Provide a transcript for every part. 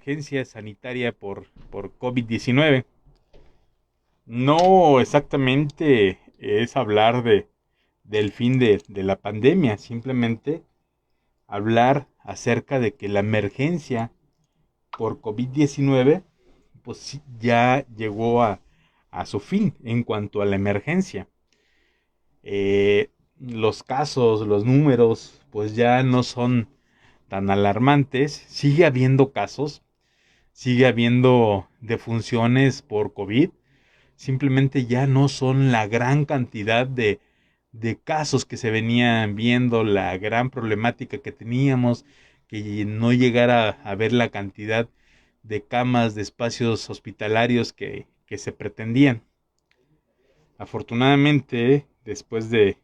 emergencia sanitaria por COVID-19. No exactamente es hablar del fin de la pandemia, simplemente hablar acerca de que la emergencia por COVID-19 pues sí, ya llegó a su fin en cuanto a la emergencia. Los casos, los números, pues ya no son tan alarmantes. Sigue habiendo casos, sigue habiendo defunciones por COVID. Simplemente ya no son la gran cantidad de casos que se venían viendo, la gran problemática que teníamos, que no llegara a ver la cantidad de camas, de espacios hospitalarios que se pretendían. Afortunadamente, después de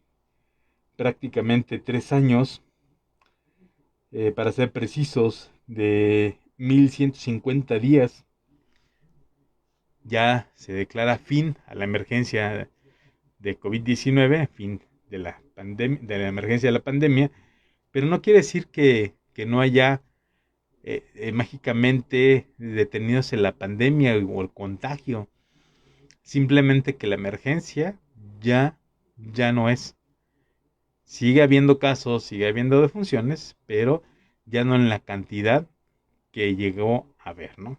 prácticamente 3 años, para ser precisos, de 1150 días, ya se declara fin a la emergencia de COVID-19, fin de la emergencia de la pandemia, pero no quiere decir que no haya mágicamente detenidos en la pandemia o el contagio, simplemente que la emergencia ya, ya no es. Sigue habiendo casos, sigue habiendo defunciones, pero ya no en la cantidad que llegó a haber, ¿no?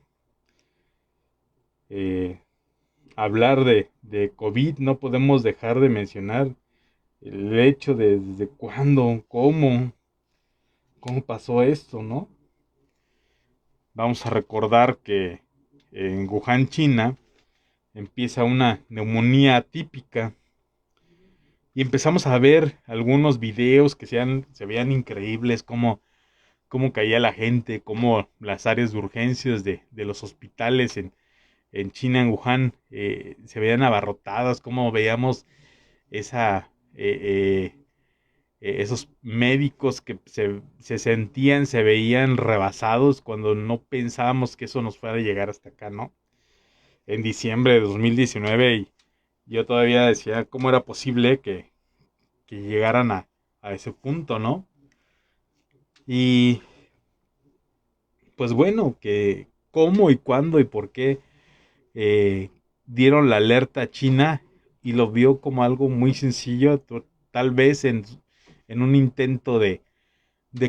Eh, Hablar de COVID no podemos dejar de mencionar el hecho de desde cuándo, cómo pasó esto, ¿no? Vamos a recordar que en Wuhan, China, empieza una neumonía atípica y empezamos a ver algunos videos que se veían increíbles, cómo caía la gente, cómo las áreas de urgencias de los hospitales en China, en Wuhan, se veían abarrotadas, cómo veíamos esa, esos médicos que se sentían, se veían rebasados cuando no pensábamos que eso nos fuera a llegar hasta acá, ¿no? En diciembre de 2019 y yo todavía decía cómo era posible que llegaran a ese punto, ¿no? Y pues bueno, que cómo y cuándo y por qué eh, dieron la alerta a China y lo vio como algo muy sencillo, tal vez en un intento de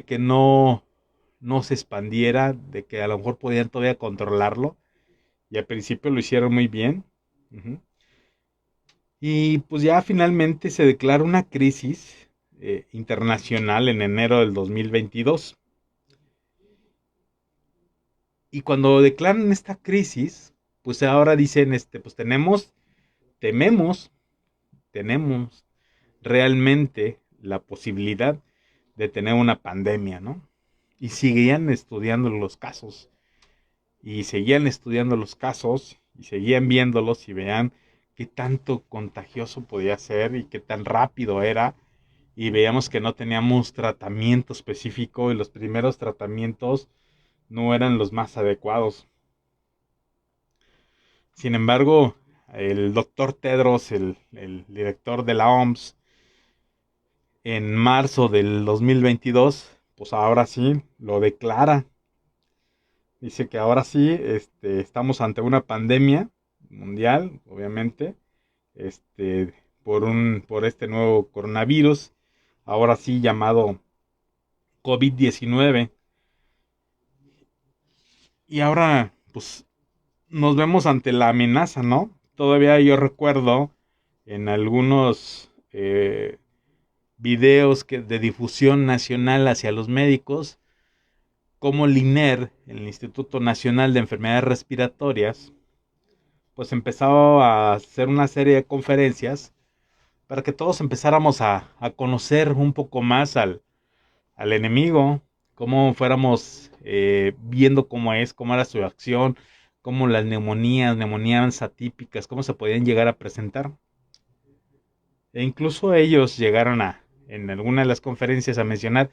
que no se expandiera, de que a lo mejor podían todavía controlarlo, y al principio lo hicieron muy bien. Uh-huh. Y pues ya finalmente se declara una crisis internacional en enero del 2022. Y cuando declaran esta crisis, pues ahora dicen, pues tememos, tenemos realmente la posibilidad de tener una pandemia, ¿no? Y seguían estudiando los casos, y seguían estudiando los casos, y seguían viéndolos y veían qué tanto contagioso podía ser y qué tan rápido era, y veíamos que no teníamos tratamiento específico y los primeros tratamientos no eran los más adecuados. Sin embargo, el doctor Tedros, el director de la OMS, en marzo del 2022, pues ahora sí lo declara. Dice que ahora sí estamos ante una pandemia mundial, obviamente, por este nuevo coronavirus, ahora sí llamado COVID-19. Y ahora, pues, nos vemos ante la amenaza, ¿no? Todavía yo recuerdo en algunos videos de difusión nacional hacia los médicos, como el INER, el Instituto Nacional de Enfermedades Respiratorias, pues empezaba a hacer una serie de conferencias para que todos empezáramos a conocer un poco más al enemigo, cómo fuéramos viendo cómo era su acción, cómo las neumonías atípicas, cómo se podían llegar a presentar. E incluso ellos llegaron en alguna de las conferencias a mencionar,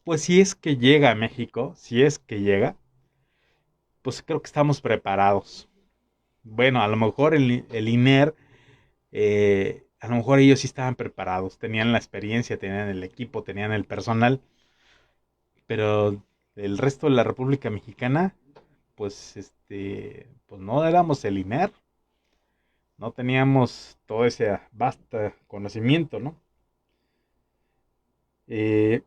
pues si es que llega a México, si es que llega, pues creo que estamos preparados. Bueno, a lo mejor el INER, a lo mejor ellos sí estaban preparados, tenían la experiencia, tenían el equipo, tenían el personal, pero el resto de la República Mexicana, pues no éramos el INER, no teníamos todo ese vasto conocimiento, ¿no? Eh,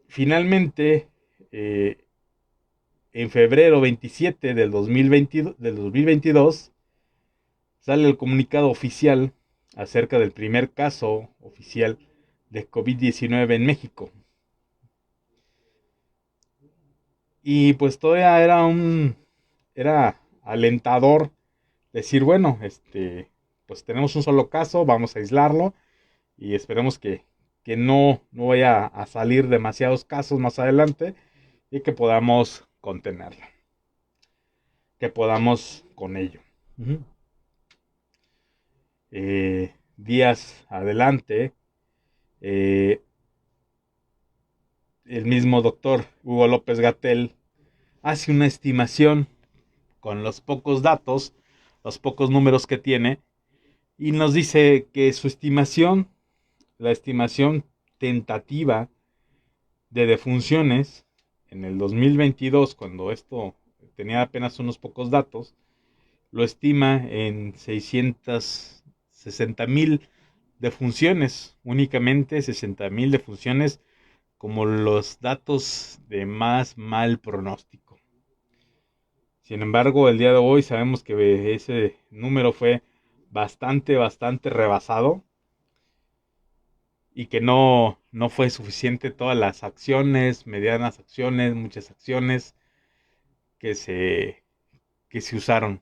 Finalmente, eh, en febrero 27 del 2022, sale el comunicado oficial acerca del primer caso oficial de COVID-19 en México. Y pues todavía era alentador decir, bueno, pues tenemos un solo caso, vamos a aislarlo y esperemos que no vaya a salir demasiados casos más adelante y que podamos contenerlo, que podamos con ello. Uh-huh. Días adelante, eh, el mismo doctor Hugo López Gatell hace una estimación con los pocos datos, los pocos números que tiene, y nos dice que su estimación, la estimación tentativa de defunciones en el 2022, cuando esto tenía apenas unos pocos datos, lo estima en 660,000 defunciones, únicamente 60,000 defunciones, como los datos de más mal pronóstico. Sin embargo, el día de hoy sabemos que ese número fue bastante rebasado y que no fue suficiente todas las acciones, medianas acciones, muchas acciones que que se usaron.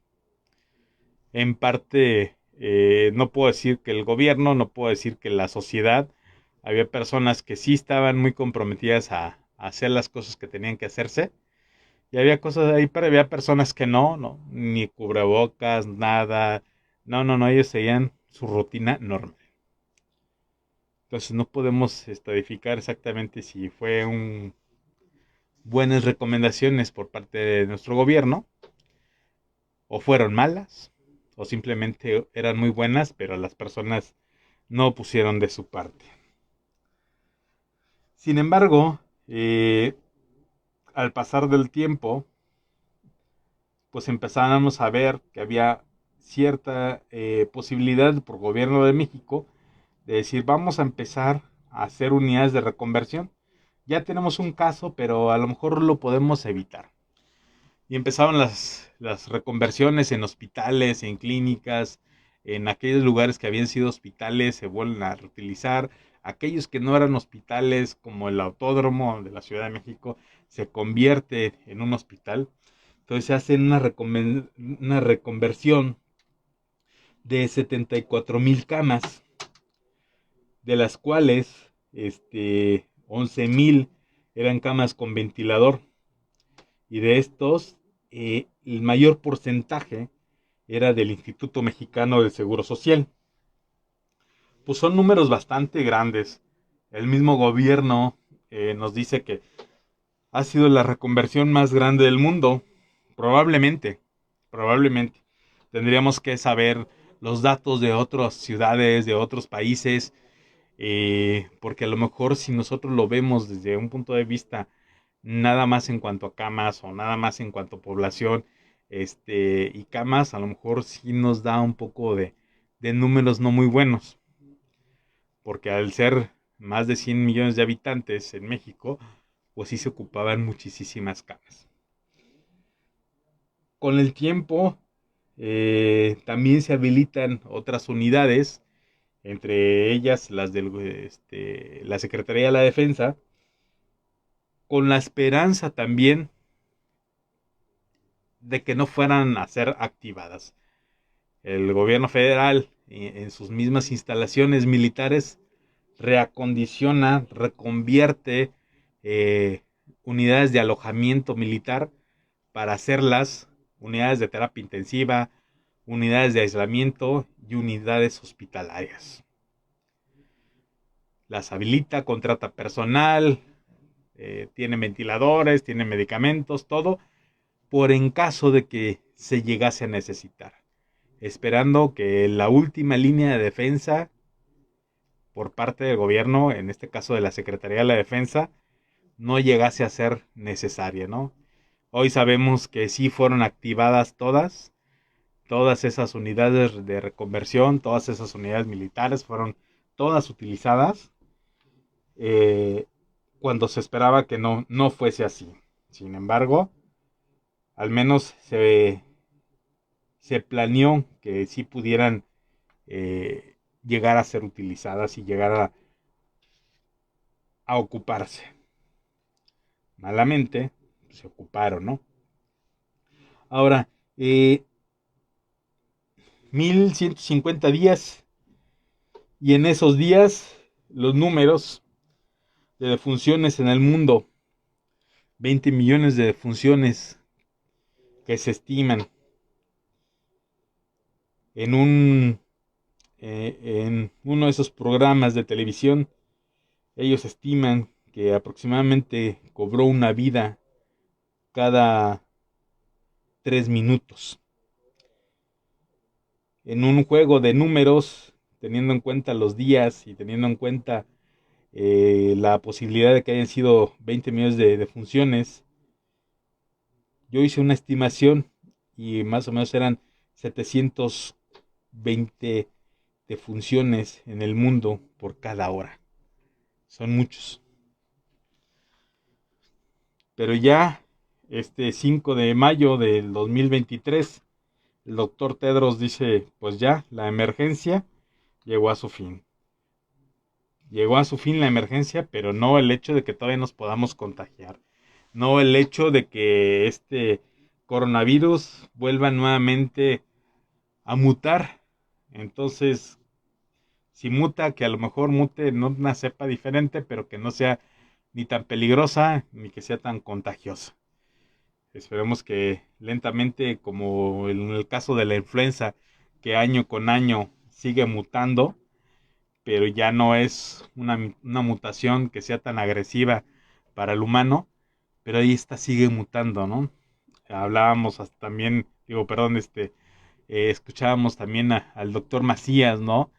En parte, no puedo decir que el gobierno, no puedo decir que la sociedad, había personas que sí estaban muy comprometidas a hacer las cosas que tenían que hacerse, y había cosas ahí, pero había personas que no, ni cubrebocas, nada, no, ellos seguían su rutina normal. Entonces no podemos estadificar exactamente si fue buenas recomendaciones por parte de nuestro gobierno, o fueron malas, o simplemente eran muy buenas, pero las personas no pusieron de su parte. Sin embargo, al pasar del tiempo, pues empezábamos a ver que había cierta posibilidad por gobierno de México de decir, vamos a empezar a hacer unidades de reconversión. Ya tenemos un caso, pero a lo mejor lo podemos evitar. Y empezaron las reconversiones en hospitales, en clínicas, en aquellos lugares que habían sido hospitales, se vuelven a reutilizar. Aquellos que no eran hospitales, como el autódromo de la Ciudad de México, se convierte en un hospital. Entonces se hace una reconversión de 74,000 camas, de las cuales 11,000 eran camas con ventilador. Y de estos, el mayor porcentaje era del Instituto Mexicano del Seguro Social. Pues son números bastante grandes. El mismo gobierno nos dice que ha sido la reconversión más grande del mundo. Probablemente. Tendríamos que saber los datos de otras ciudades, de otros países, porque a lo mejor si nosotros lo vemos desde un punto de vista nada más en cuanto a camas o nada más en cuanto a población, y camas, a lo mejor sí nos da un poco de números no muy buenos, porque al ser más de 100 millones de habitantes en México, pues sí se ocupaban muchísimas camas. Con el tiempo, también se habilitan otras unidades, entre ellas las de la Secretaría de la Defensa, con la esperanza también de que no fueran a ser activadas. El gobierno federal, en sus mismas instalaciones militares, reacondiciona, reconvierte unidades de alojamiento militar para hacerlas unidades de terapia intensiva, unidades de aislamiento y unidades hospitalarias. Las habilita, contrata personal, tiene ventiladores, tiene medicamentos, todo, por en caso de que se llegase a necesitar, esperando que la última línea de defensa por parte del gobierno, en este caso de la Secretaría de la Defensa, no llegase a ser necesaria, ¿no? Hoy sabemos que sí fueron activadas todas esas unidades de reconversión, todas esas unidades militares fueron todas utilizadas, eh, cuando se esperaba que no fuese así. Sin embargo, al menos se planeó que sí pudieran llegar a ser utilizadas y llegar a ocuparse. Malamente se ocuparon, ¿no? Ahora, 1150 días, y en esos días los números de defunciones en el mundo, 20 millones de defunciones que se estiman en en uno de esos programas de televisión. Ellos estiman que aproximadamente cobró una vida cada 3 minutos. En un juego de números, teniendo en cuenta los días y teniendo en cuenta la posibilidad de que hayan sido 20 millones de funciones, yo hice una estimación y más o menos eran 720 de funciones en el mundo por cada hora. Son muchos. Pero ya este 5 de mayo del 2023, el doctor Tedros dice, pues ya, la emergencia llegó a su fin. Llegó a su fin la emergencia, pero no el hecho de que todavía nos podamos contagiar. No el hecho de que este coronavirus vuelva nuevamente a mutar. Entonces, si muta, que a lo mejor mute en una cepa diferente, pero que no sea ni tan peligrosa ni que sea tan contagiosa. Esperemos que lentamente, como en el caso de la influenza, que año con año sigue mutando, pero ya no es una mutación que sea tan agresiva para el humano, pero ahí esta sigue mutando, ¿no? Hablábamos hasta también, digo, perdón, escuchábamos también al doctor Macías, ¿no?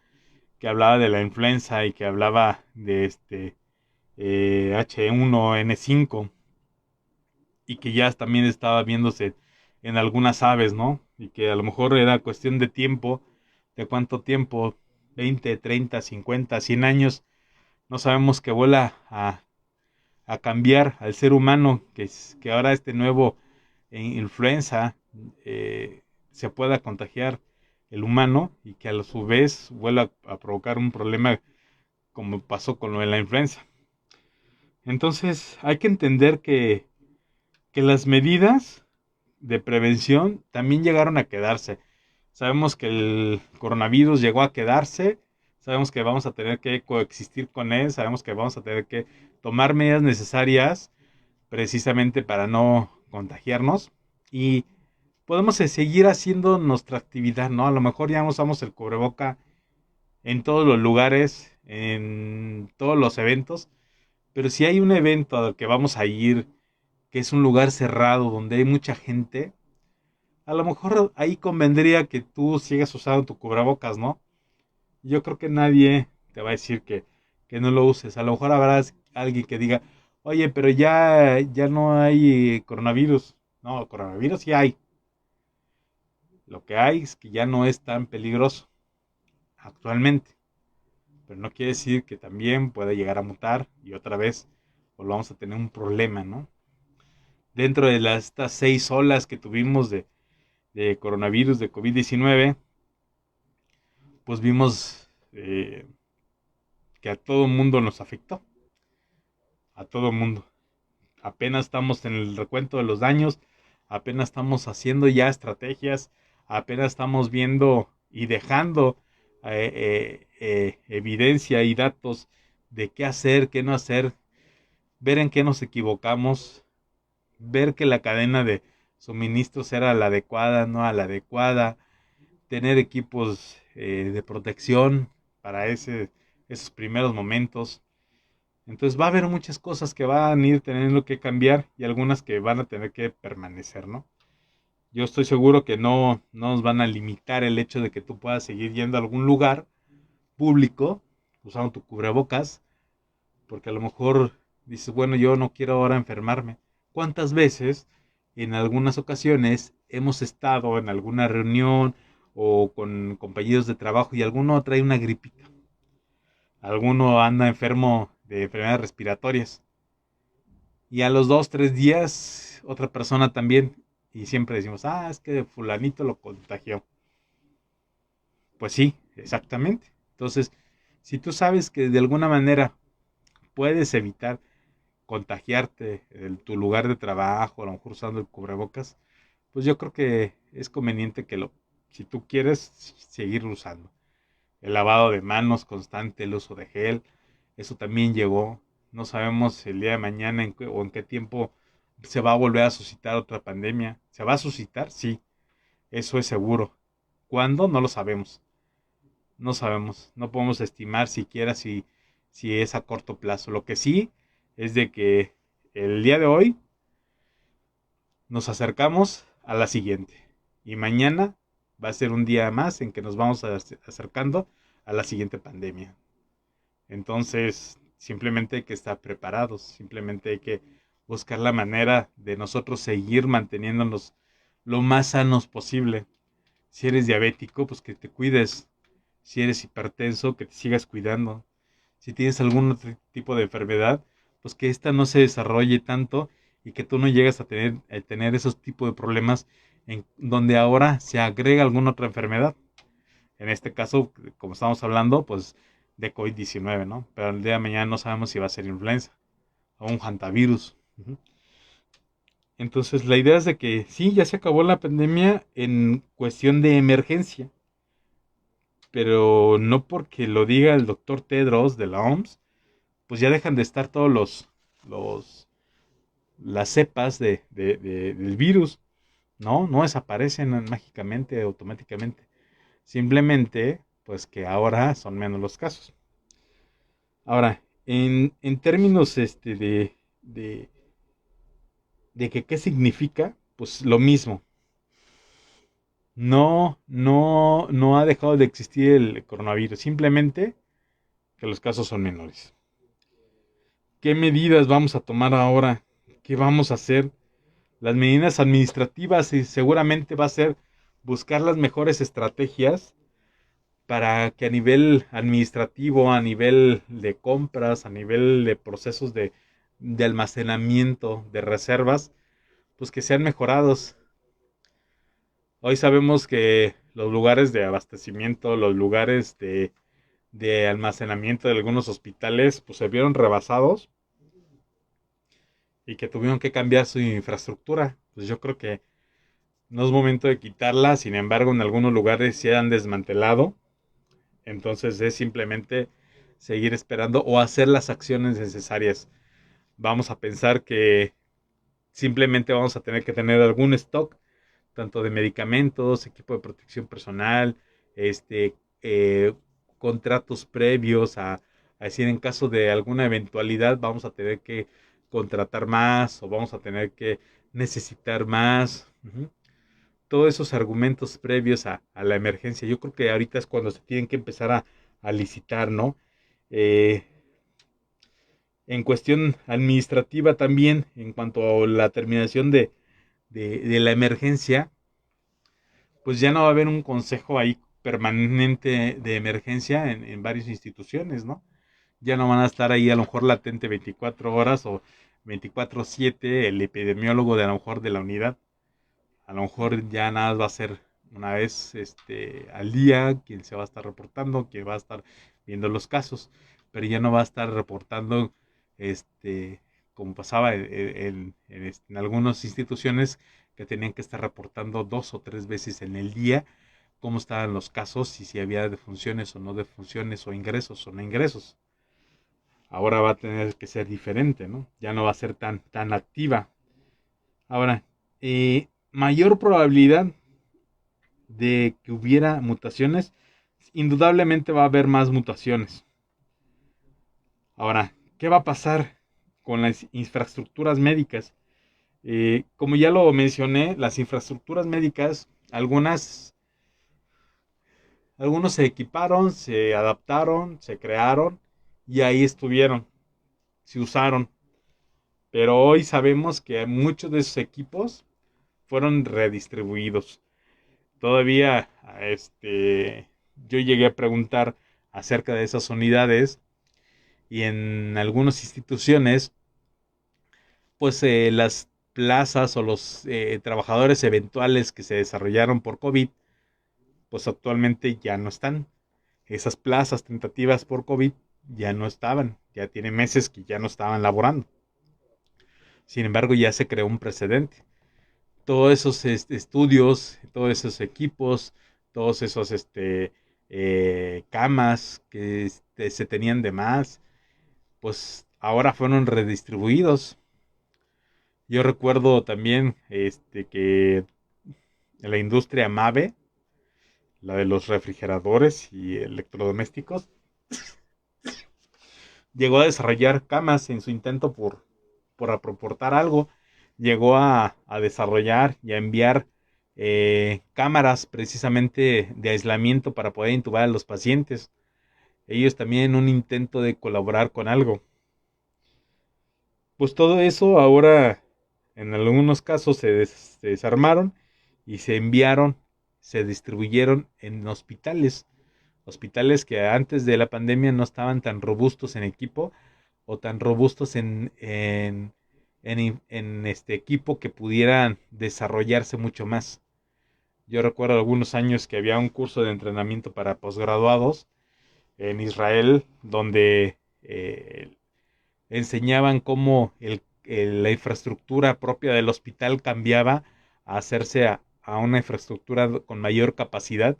Que hablaba de la influenza y que hablaba de H1N5, y que ya también estaba viéndose en algunas aves, ¿no? Y que a lo mejor era cuestión de tiempo, de cuánto tiempo, 20, 30, 50, 100 años, no sabemos que vuela a cambiar al ser humano, que ahora este nuevo influenza se pueda contagiar el humano y que a su vez vuelva a provocar un problema como pasó con lo de la influenza. Entonces hay que entender que las medidas de prevención también llegaron a quedarse. Sabemos que el coronavirus llegó a quedarse, sabemos que vamos a tener que coexistir con él, sabemos que vamos a tener que tomar medidas necesarias precisamente para no contagiarnos, y podemos seguir haciendo nuestra actividad, ¿no? A lo mejor ya no usamos el cubreboca en todos los lugares, en todos los eventos, pero si hay un evento al que vamos a ir, que es un lugar cerrado donde hay mucha gente, a lo mejor ahí convendría que tú sigas usando tu cubrebocas, ¿no? Yo creo que nadie te va a decir que no lo uses. A lo mejor habrá alguien que diga, oye, pero ya no hay coronavirus. No, coronavirus sí hay. Lo que hay es que ya no es tan peligroso actualmente. Pero no quiere decir que también pueda llegar a mutar y otra vez volvamos a tener un problema, ¿no? Dentro de estas 6 olas que tuvimos de coronavirus, de COVID-19, pues vimos que a todo mundo nos afectó, a todo mundo. Apenas estamos en el recuento de los daños, apenas estamos haciendo ya estrategias, apenas estamos viendo y dejando evidencia y datos de qué hacer, qué no hacer, ver en qué nos equivocamos, ver que la cadena de suministros era la adecuada, no a la adecuada, tener equipos de protección para esos primeros momentos. Entonces va a haber muchas cosas que van a ir teniendo que cambiar y algunas que van a tener que permanecer, ¿no? Yo estoy seguro que no nos van a limitar el hecho de que tú puedas seguir yendo a algún lugar público usando tu cubrebocas, porque a lo mejor dices, bueno, yo no quiero ahora enfermarme. ¿Cuántas veces en algunas ocasiones hemos estado en alguna reunión o con compañeros de trabajo y alguno trae una gripita, alguno anda enfermo de enfermedades respiratorias y a los 2, 3 días otra persona también y siempre decimos, es que fulanito lo contagió. Pues sí, exactamente. Entonces, si tú sabes que de alguna manera puedes evitar contagiarte en tu lugar de trabajo, a lo mejor usando el cubrebocas, pues yo creo que es conveniente si tú quieres, seguir usando. El lavado de manos constante, el uso de gel, eso también llegó. No sabemos el día de mañana o en qué tiempo se va a volver a suscitar otra pandemia. ¿Se va a suscitar? Sí, eso es seguro. ¿Cuándo? No lo sabemos. No sabemos. No podemos estimar siquiera si es a corto plazo. Lo que sí es de que el día de hoy nos acercamos a la siguiente. Y mañana va a ser un día más en que nos vamos acercando a la siguiente pandemia. Entonces, simplemente hay que estar preparados, simplemente hay que buscar la manera de nosotros seguir manteniéndonos lo más sanos posible. Si eres diabético, pues que te cuides. Si eres hipertenso, que te sigas cuidando. Si tienes algún otro tipo de enfermedad, pues que esta no se desarrolle tanto y que tú no llegues a tener esos tipos de problemas en donde ahora se agrega alguna otra enfermedad. En este caso, como estamos hablando, pues de COVID-19, ¿no? Pero el día de mañana no sabemos si va a ser influenza o un hantavirus. Uh-huh. Entonces, la idea es de que sí, ya se acabó la pandemia en cuestión de emergencia, pero no porque lo diga el doctor Tedros de la OMS, pues ya dejan de estar todos los las cepas del virus. No desaparecen mágicamente, automáticamente. Simplemente, pues que ahora son menos los casos. Ahora, en términos de, de que qué significa, pues lo mismo. No ha dejado de existir el coronavirus, simplemente que los casos son menores. ¿Qué medidas vamos a tomar ahora? ¿Qué vamos a hacer? Las medidas administrativas y seguramente va a ser buscar las mejores estrategias para que a nivel administrativo, a nivel de compras, a nivel de procesos de almacenamiento, de reservas, pues que sean mejorados. Hoy sabemos que los lugares de abastecimiento, los lugares de almacenamiento de algunos hospitales, pues se vieron rebasados y que tuvieron que cambiar su infraestructura. Pues yo creo que no es momento de quitarla, sin embargo en algunos lugares se han desmantelado. Entonces es simplemente seguir esperando o hacer las acciones necesarias. Vamos a pensar que simplemente vamos a tener que tener algún stock, tanto de medicamentos, equipo de protección personal, este, eh, contratos previos a decir en caso de alguna eventualidad vamos a tener que contratar más o vamos a tener que necesitar más. Uh-huh. Todos esos argumentos previos a la emergencia. Yo creo que ahorita es cuando se tienen que empezar a licitar, ¿no? Eh, en cuestión administrativa también, en cuanto a la terminación de la emergencia, pues ya no va a haber un consejo ahí permanente de emergencia en varias instituciones, ¿no? Ya no van a estar ahí a lo mejor latente 24 horas o 24/7 el epidemiólogo de a lo mejor de la unidad. A lo mejor ya nada va a ser una vez al día quien se va a estar reportando, quien va a estar viendo los casos, pero ya no va a estar reportando como pasaba en algunas instituciones que tenían que estar reportando 2 o 3 veces en el día cómo estaban los casos y si había defunciones o no defunciones o ingresos o no ingresos. Ahora va a tener que ser diferente, ¿no? Ya no va a ser tan activa. Ahora, mayor probabilidad de que hubiera mutaciones, indudablemente va a haber más mutaciones. Ahora, ¿qué va a pasar con las infraestructuras médicas? Como ya lo mencioné, las infraestructuras médicas, algunos se equiparon, se adaptaron, se crearon y ahí estuvieron, se usaron. Pero hoy sabemos que muchos de esos equipos fueron redistribuidos. Todavía, yo llegué a preguntar acerca de esas unidades y en algunas instituciones, pues las plazas o los trabajadores eventuales que se desarrollaron por COVID, pues actualmente ya no están. Esas plazas tentativas por COVID ya no estaban, ya tiene meses que ya no estaban laborando. Sin embargo, ya se creó un precedente. Todos esos estudios, todos esos equipos, todos esos camas que se tenían de más, pues ahora fueron redistribuidos. Yo recuerdo también que la industria Mave, la de los refrigeradores y electrodomésticos, llegó a desarrollar camas en su intento por aportar algo. Llegó a desarrollar y a enviar cámaras precisamente de aislamiento para poder intubar a los pacientes. Ellos también en un intento de colaborar con algo. Pues todo eso ahora en algunos casos se desarmaron y se enviaron, se distribuyeron en hospitales. Hospitales que antes de la pandemia no estaban tan robustos en equipo o tan robustos en este equipo que pudieran desarrollarse mucho más. Yo recuerdo algunos años que había un curso de entrenamiento para posgraduados en Israel donde enseñaban cómo la infraestructura propia del hospital cambiaba a hacerse a una infraestructura con mayor capacidad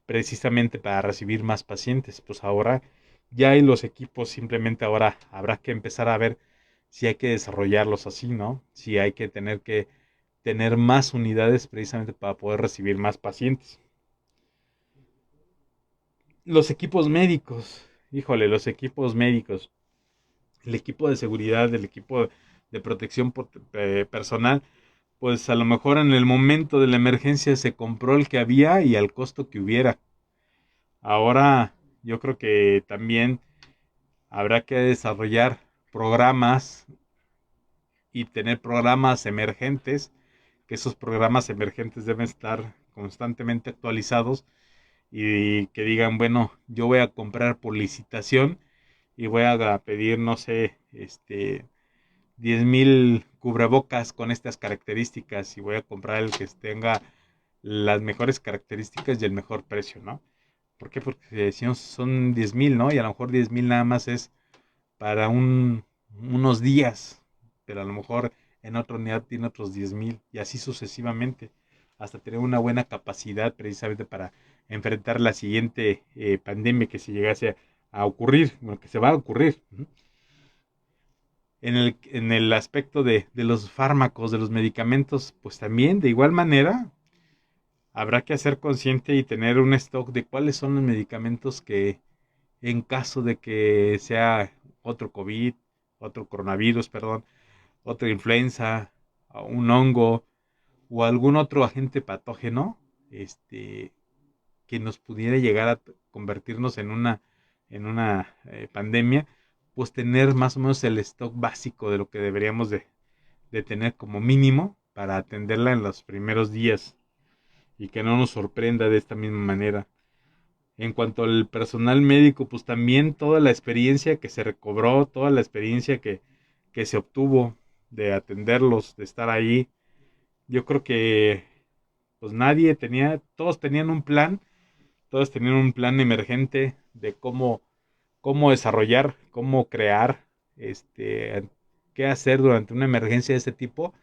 precisamente para recibir más pacientes. Pues ahora ya hay los equipos, simplemente ahora habrá que empezar a ver si hay que desarrollarlos así, ¿no? Si hay que tener más unidades precisamente para poder recibir más pacientes. Los equipos médicos, híjole, los equipos médicos, el equipo de seguridad, el equipo de protección personal, pues a lo mejor en el momento de la emergencia se compró el que había y al costo que hubiera. Ahora yo creo que también habrá que desarrollar programas y tener programas emergentes, que esos programas emergentes deben estar constantemente actualizados y que digan, bueno, yo voy a comprar por licitación y voy a pedir, no sé, 10,000 cubrebocas con estas características y voy a comprar el que tenga las mejores características y el mejor precio, ¿no? ¿Por qué? Porque si no son 10,000, ¿no? Y a lo mejor 10,000 nada más es para unos días, pero a lo mejor en otra unidad tiene otros 10,000 y así sucesivamente, hasta tener una buena capacidad precisamente para enfrentar la siguiente pandemia que se llegase a ocurrir, bueno, que se va a ocurrir. En el aspecto de los fármacos, de los medicamentos, pues también de igual manera habrá que hacer consciente y tener un stock de cuáles son los medicamentos que en caso de que sea otro COVID, otro coronavirus, perdón, otra influenza, un hongo o algún otro agente patógeno, que nos pudiera llegar a convertirnos en una pandemia, pues tener más o menos el stock básico de lo que deberíamos de tener como mínimo para atenderla en los primeros días y que no nos sorprenda de esta misma manera. En cuanto al personal médico, pues también toda la experiencia que se recobró, toda la experiencia que se obtuvo de atenderlos, de estar ahí. Yo creo que pues todos tenían un plan, todos tenían un plan emergente de cómo desarrollar, cómo crear, qué hacer durante una emergencia de ese tipo,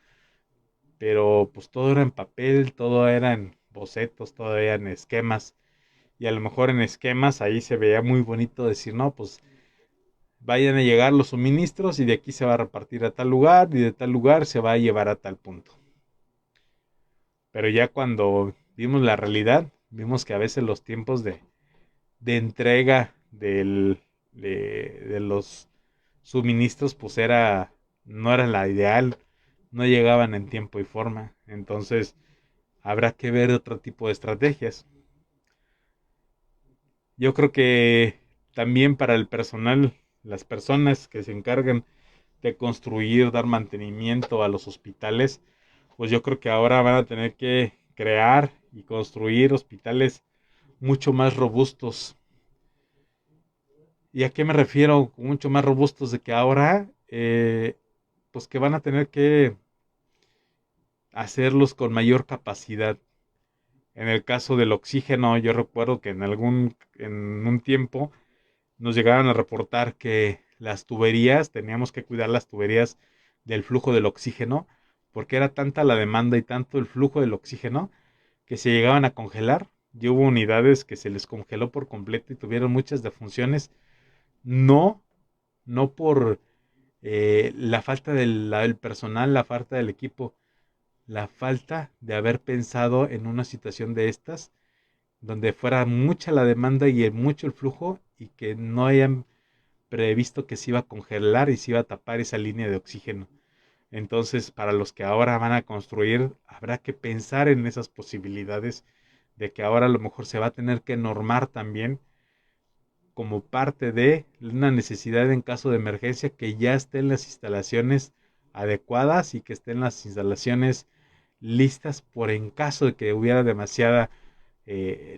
pero pues todo era en papel, todo era en bocetos, todo era en esquemas y a lo mejor en esquemas ahí se veía muy bonito decir, no, pues vayan a llegar los suministros y de aquí se va a repartir a tal lugar y de tal lugar se va a llevar a tal punto. Pero ya cuando vimos la realidad, vimos que a veces los tiempos de entrega de los suministros pues no era la ideal, no llegaban en tiempo y forma. Entonces habrá que ver otro tipo de estrategias. Yo creo que también para el personal, las personas que se encargan de construir, dar mantenimiento a los hospitales, pues yo creo que ahora van a tener que crear y construir hospitales mucho más robustos. ¿Y a qué me refiero con mucho más robustos? De que ahora, pues que van a tener que hacerlos con mayor capacidad. En el caso del oxígeno, yo recuerdo que en un tiempo nos llegaron a reportar que las tuberías, teníamos que cuidar las tuberías del flujo del oxígeno, porque era tanta la demanda y tanto el flujo del oxígeno que se llegaban a congelar. Y hubo unidades que se les congeló por completo y tuvieron muchas defunciones, no, no por la falta del personal, la falta del equipo, la falta de haber pensado en una situación de estas, donde fuera mucha la demanda y mucho el flujo y que no hayan previsto que se iba a congelar y se iba a tapar esa línea de oxígeno. Entonces, para los que ahora van a construir, habrá que pensar en esas posibilidades de que ahora a lo mejor se va a tener que normar también como parte de una necesidad en caso de emergencia que ya estén las instalaciones adecuadas y que estén las instalaciones listas por en caso de que hubiera demasiada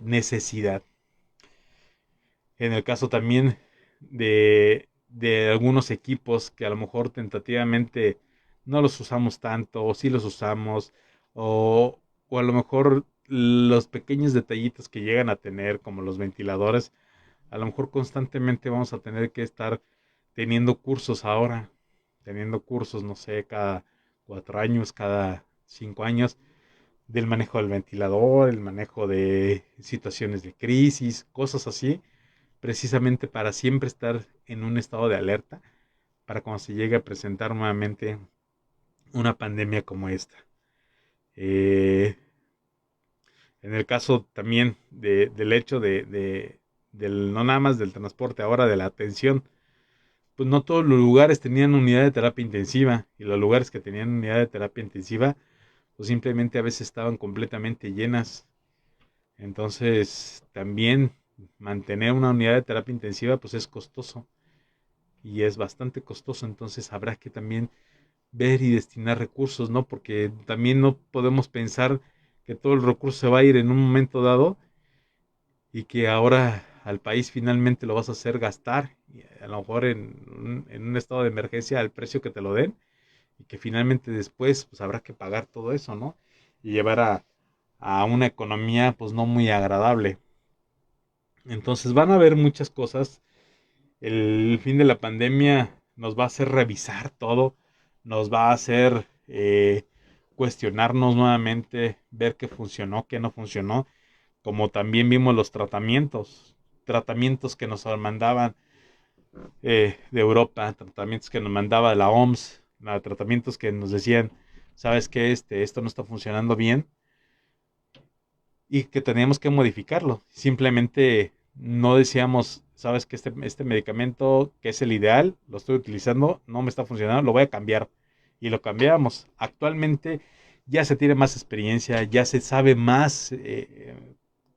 necesidad. En el caso también de algunos equipos que a lo mejor tentativamente no los usamos tanto, o sí los usamos, o a lo mejor los pequeños detallitos que llegan a tener, como los ventiladores, a lo mejor constantemente vamos a tener que estar teniendo cursos ahora, teniendo cursos, no sé, cada 4 años, cada 5 años, del manejo del ventilador, el manejo de situaciones de crisis, cosas así, precisamente para siempre estar en un estado de alerta, para cuando se llegue a presentar nuevamente una pandemia como esta. Eh, en el caso también del hecho no nada más del transporte, ahora de la atención, pues no todos los lugares tenían unidad de terapia intensiva, y los lugares que tenían unidad de terapia intensiva, pues simplemente a veces estaban completamente llenas. Entonces, también mantener una unidad de terapia intensiva, pues es costoso, y es bastante costoso. Entonces habrá que también ver y destinar recursos, ¿no? Porque también no podemos pensar que todo el recurso se va a ir en un momento dado y que ahora al país finalmente lo vas a hacer gastar, a lo mejor en un estado de emergencia al precio que te lo den, y que finalmente después pues habrá que pagar todo eso, ¿no? Y llevar a una economía pues no muy agradable. Entonces van a haber muchas cosas. El fin de la pandemia nos va a hacer revisar todo, nos va a hacer cuestionarnos nuevamente, ver qué funcionó, qué no funcionó, como también vimos los tratamientos que nos mandaban de Europa, tratamientos que nos mandaba la OMS, tratamientos que nos decían, sabes que esto no está funcionando bien, y que teníamos que modificarlo. Simplemente no decíamos, sabes que este medicamento, que es el ideal, lo estoy utilizando, no me está funcionando, lo voy a cambiar. Y lo cambiamos. Actualmente ya se tiene más experiencia, ya se sabe más,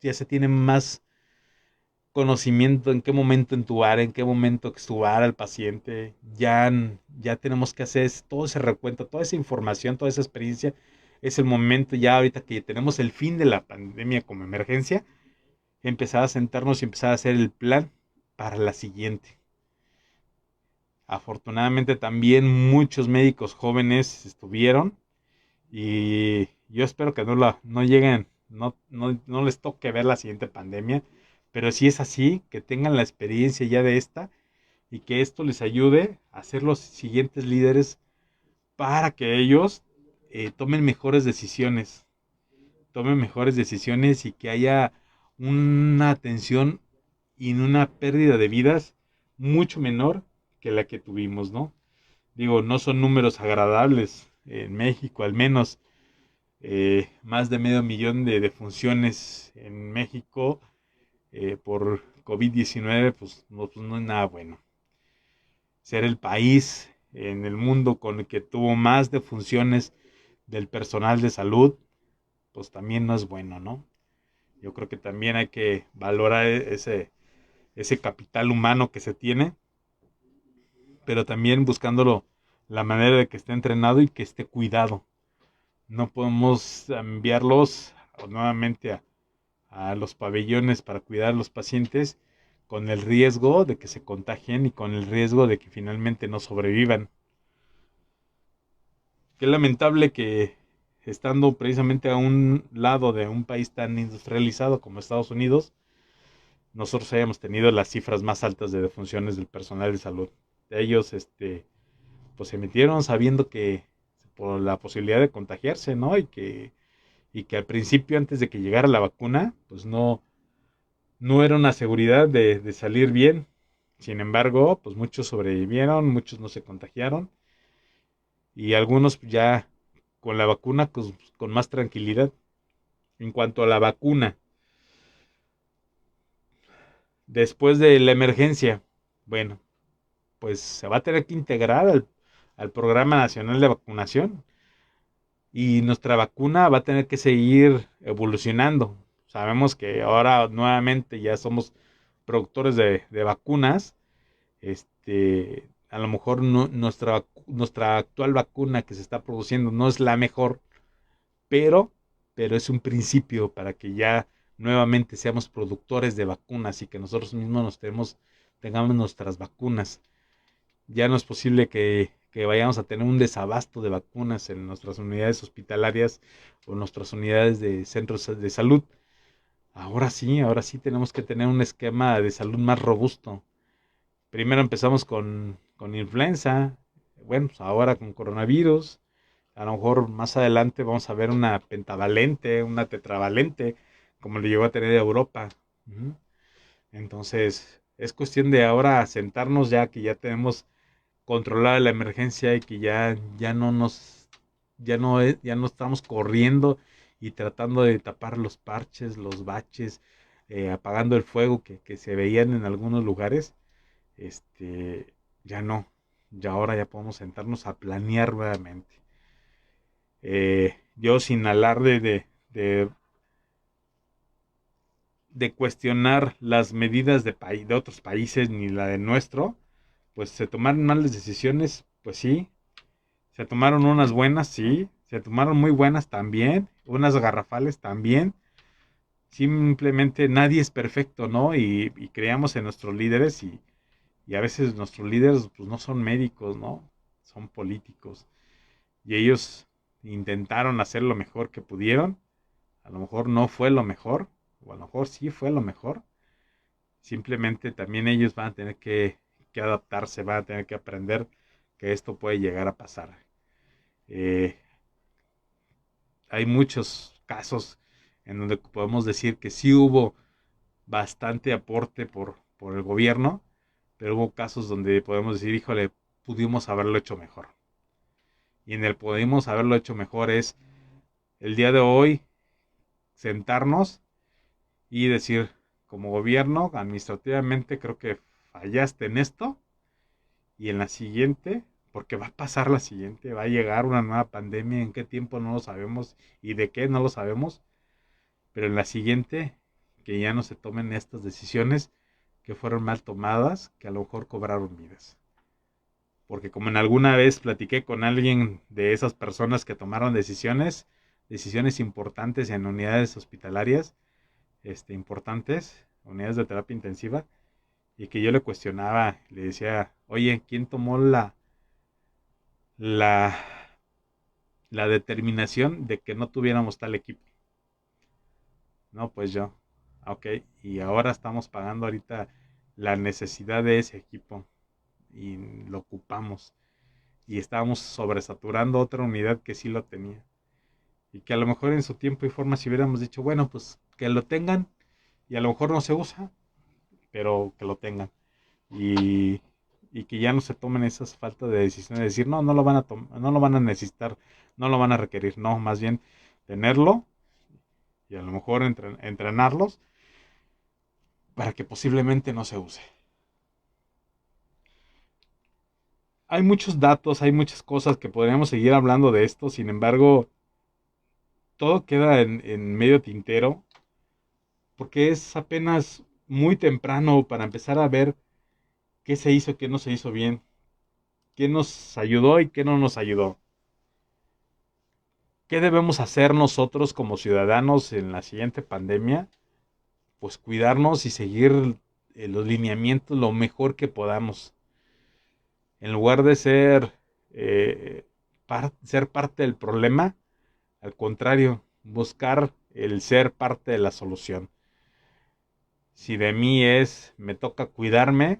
ya se tiene más conocimiento en qué momento entubar, en qué momento extubar al paciente. Ya tenemos que hacer todo ese recuento, toda esa información, toda esa experiencia. Es el momento ya ahorita que tenemos el fin de la pandemia como emergencia, empezar a sentarnos y empezar a hacer el plan para la siguiente. Afortunadamente también muchos médicos jóvenes estuvieron, y yo espero que no lleguen, no les toque ver la siguiente pandemia, pero si es así, que tengan la experiencia ya de esta, y que esto les ayude a ser los siguientes líderes para que ellos tomen mejores decisiones, y que haya una atención y una pérdida de vidas mucho menor que la que tuvimos, ¿no? Digo, no son números agradables en México, al menos más de medio millón de defunciones en México por COVID-19, pues no es nada bueno. Ser el país en el mundo con el que tuvo más defunciones del personal de salud, pues también no es bueno, ¿no? Yo creo que también hay que valorar ese capital humano que se tiene, pero también buscándolo la manera de que esté entrenado y que esté cuidado, no podemos enviarlos nuevamente a los pabellones para cuidar a los pacientes con el riesgo de que se contagien y con el riesgo de que finalmente no sobrevivan. Qué lamentable que estando precisamente a un lado de un país tan industrializado como Estados Unidos, nosotros hayamos tenido las cifras más altas de defunciones del personal de salud. Ellos, pues se metieron sabiendo que por la posibilidad de contagiarse, ¿no? Y que al principio, antes de que llegara la vacuna, pues no era una seguridad de salir bien. Sin embargo, pues muchos sobrevivieron, muchos no se contagiaron y algunos ya con la vacuna pues, con más tranquilidad. En cuanto a la vacuna, después de la emergencia, bueno, pues se va a tener que integrar al Programa Nacional de Vacunación y nuestra vacuna va a tener que seguir evolucionando. Sabemos que ahora nuevamente ya somos productores de vacunas. A lo mejor nuestra actual vacuna que se está produciendo no es la mejor, pero, pero es un principio para que ya nuevamente seamos productores de vacunas y que nosotros mismos tengamos nuestras vacunas. Ya no es posible que vayamos a tener un desabasto de vacunas en nuestras unidades hospitalarias o nuestras unidades de centros de salud. Ahora sí tenemos que tener un esquema de salud más robusto. Primero empezamos con influenza, bueno, pues ahora con coronavirus, a lo mejor más adelante vamos a ver una pentavalente, una tetravalente, como lo llegó a tener Europa. Uh-huh. Entonces, es cuestión de ahora sentarnos ya que ya tenemos controlada la emergencia y que ya no estamos corriendo y tratando de tapar los parches, los baches, apagando el fuego que se veían en algunos lugares. Ya no, ya ahora ya podemos sentarnos a planear nuevamente. Yo sin alarde de cuestionar las medidas de otros países ni la de nuestro, pues se tomaron malas decisiones, pues sí, se tomaron unas buenas, sí, se tomaron muy buenas también, unas garrafales también. Simplemente nadie es perfecto, ¿no? Y creamos en nuestros líderes y a veces nuestros líderes pues no son médicos, ¿no? Son políticos. Y ellos intentaron hacer lo mejor que pudieron. A lo mejor no fue lo mejor, o a lo mejor sí fue lo mejor. Simplemente también ellos van a tener que adaptarse, van a tener que aprender que esto puede llegar a pasar. Eh, Hay muchos casos en donde podemos decir que sí hubo bastante aporte por el gobierno, pero hubo casos donde podemos decir, híjole, pudimos haberlo hecho mejor. Y en el pudimos haberlo hecho mejor es el día de hoy sentarnos y decir, como gobierno, administrativamente creo que fallaste en esto y en la siguiente, porque va a pasar la siguiente, va a llegar una nueva pandemia, en qué tiempo no lo sabemos y de qué no lo sabemos, pero en la siguiente, que ya no se tomen estas decisiones que fueron mal tomadas, que a lo mejor cobraron vidas. Porque como en alguna vez platiqué con alguien de esas personas que tomaron decisiones importantes en unidades hospitalarias, importantes, unidades de terapia intensiva, y que yo le cuestionaba, le decía, oye, ¿quién tomó la, la determinación de que no tuviéramos tal equipo? No, pues yo. Ok, y ahora estamos pagando ahorita la necesidad de ese equipo y lo ocupamos. Y estábamos sobresaturando otra unidad que sí lo tenía. Y que a lo mejor en su tiempo y forma si hubiéramos dicho, bueno, pues que lo tengan y a lo mejor no se usa, pero que lo tengan. Y, y que ya no se tomen esas faltas de decisiones de decir, no, no lo van a necesitar, no lo van a requerir, no, más bien tenerlo y a lo mejor entrenarlos para que posiblemente no se use. Hay muchos datos, hay muchas cosas que podríamos seguir hablando de esto, sin embargo, todo queda en medio tintero porque es apenas muy temprano para empezar a ver qué se hizo, qué no se hizo bien, qué nos ayudó y qué no nos ayudó. ¿Qué debemos hacer nosotros como ciudadanos en la siguiente pandemia? Pues cuidarnos y seguir los lineamientos lo mejor que podamos. En lugar de eh, ser parte del problema, al contrario, buscar el ser parte de la solución. Si de mí me toca cuidarme,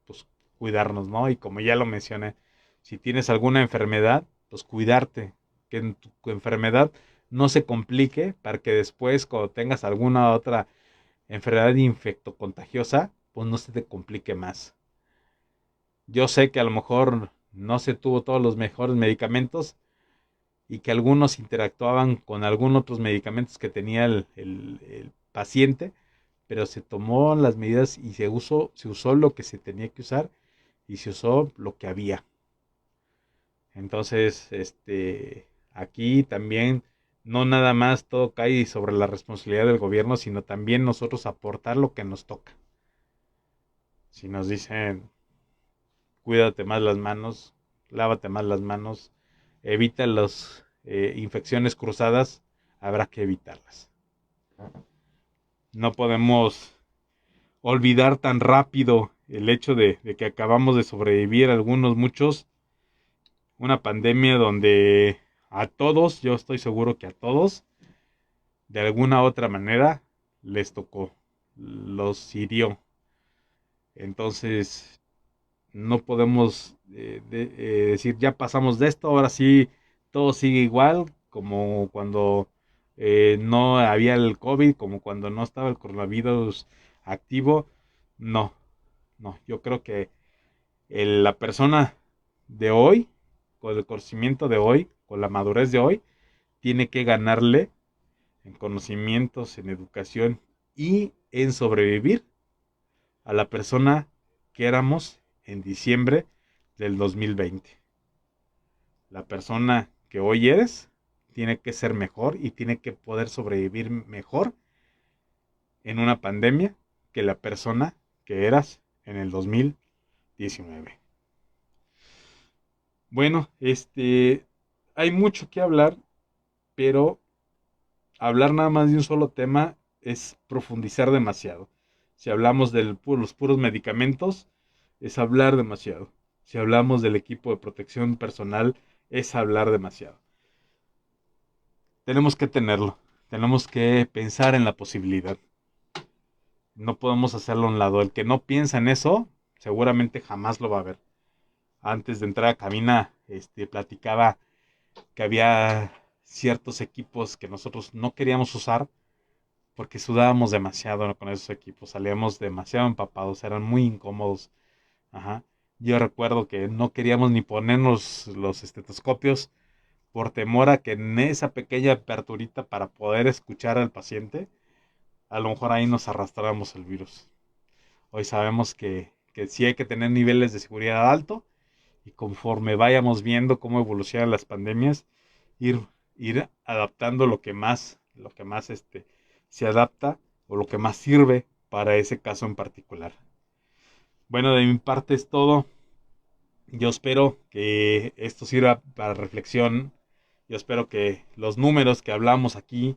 pues cuidarnos, ¿no? Y como ya lo mencioné, si tienes alguna enfermedad, pues cuidarte, que en tu enfermedad no se complique para que después cuando tengas alguna otra enfermedad infectocontagiosa, pues no se te complique más. Yo sé que a lo mejor no se tuvo todos los mejores medicamentos y que algunos interactuaban con algunos otros medicamentos que tenía el paciente, pero se tomó las medidas y se usó lo que se tenía que usar y se usó lo que había. Entonces, aquí también no nada más todo cae sobre la responsabilidad del gobierno, sino también nosotros aportar lo que nos toca. Si nos dicen, cuídate más las manos, lávate más las manos, evita las infecciones cruzadas, habrá que evitarlas. No podemos olvidar tan rápido el hecho de que acabamos de sobrevivir algunos, muchos, una pandemia donde a todos, yo estoy seguro que a todos, de alguna otra manera, les tocó, los hirió. Entonces, no podemos decir, ya pasamos de esto, ahora sí, todo sigue igual, como cuando no había el COVID, como cuando no estaba el coronavirus activo. No, no, yo creo que la persona de hoy, con el conocimiento de hoy, con la madurez de hoy, tiene que ganarle en conocimientos, en educación y en sobrevivir a la persona que éramos en diciembre del 2020. La persona que hoy eres tiene que ser mejor y tiene que poder sobrevivir mejor en una pandemia que la persona que eras en el 2019. Bueno, hay mucho que hablar, pero hablar nada más de un solo tema es profundizar demasiado. Si hablamos de los puros medicamentos, es hablar demasiado. Si hablamos del equipo de protección personal, es hablar demasiado. Tenemos que tenerlo. Tenemos que pensar en la posibilidad. No podemos hacerlo a un lado. El que no piensa en eso, seguramente jamás lo va a ver. Antes de entrar a cabina, platicaba que había ciertos equipos que nosotros no queríamos usar porque sudábamos demasiado con esos equipos, salíamos demasiado empapados, eran muy incómodos. Ajá. Yo recuerdo que no queríamos ni ponernos los estetoscopios por temor a que en esa pequeña aperturita para poder escuchar al paciente, a lo mejor ahí nos arrastramos el virus. Hoy sabemos que sí hay que tener niveles de seguridad alto y conforme vayamos viendo cómo evolucionan las pandemias, ir, ir adaptando lo que más se adapta o lo que más sirve para ese caso en particular. Bueno, de mi parte es todo. Yo espero que esto sirva para reflexión. Yo espero que los números que hablamos aquí,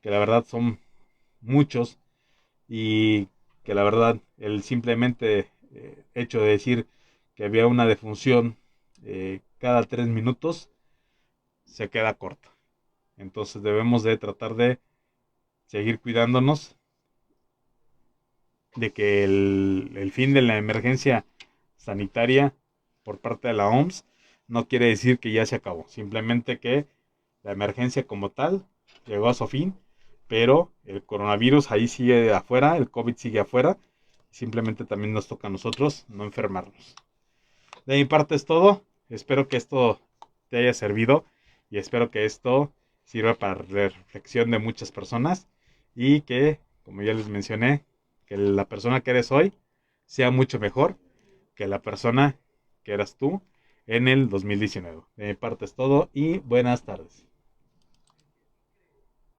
que la verdad son muchos, y que la verdad el simplemente hecho de decir que había una defunción cada 3 minutos se queda corto. Entonces debemos de tratar de seguir cuidándonos, de que el fin de la emergencia sanitaria por parte de la OMS no quiere decir que ya se acabó, simplemente que la emergencia como tal llegó a su fin, pero el coronavirus ahí sigue afuera, el COVID sigue afuera, simplemente también nos toca a nosotros no enfermarnos. De mi parte es todo, espero que esto te haya servido y espero que esto sirva para reflexión de muchas personas y que, como ya les mencioné, que la persona que eres hoy sea mucho mejor que la persona que eras tú en el 2019. De mi parte es todo y buenas tardes.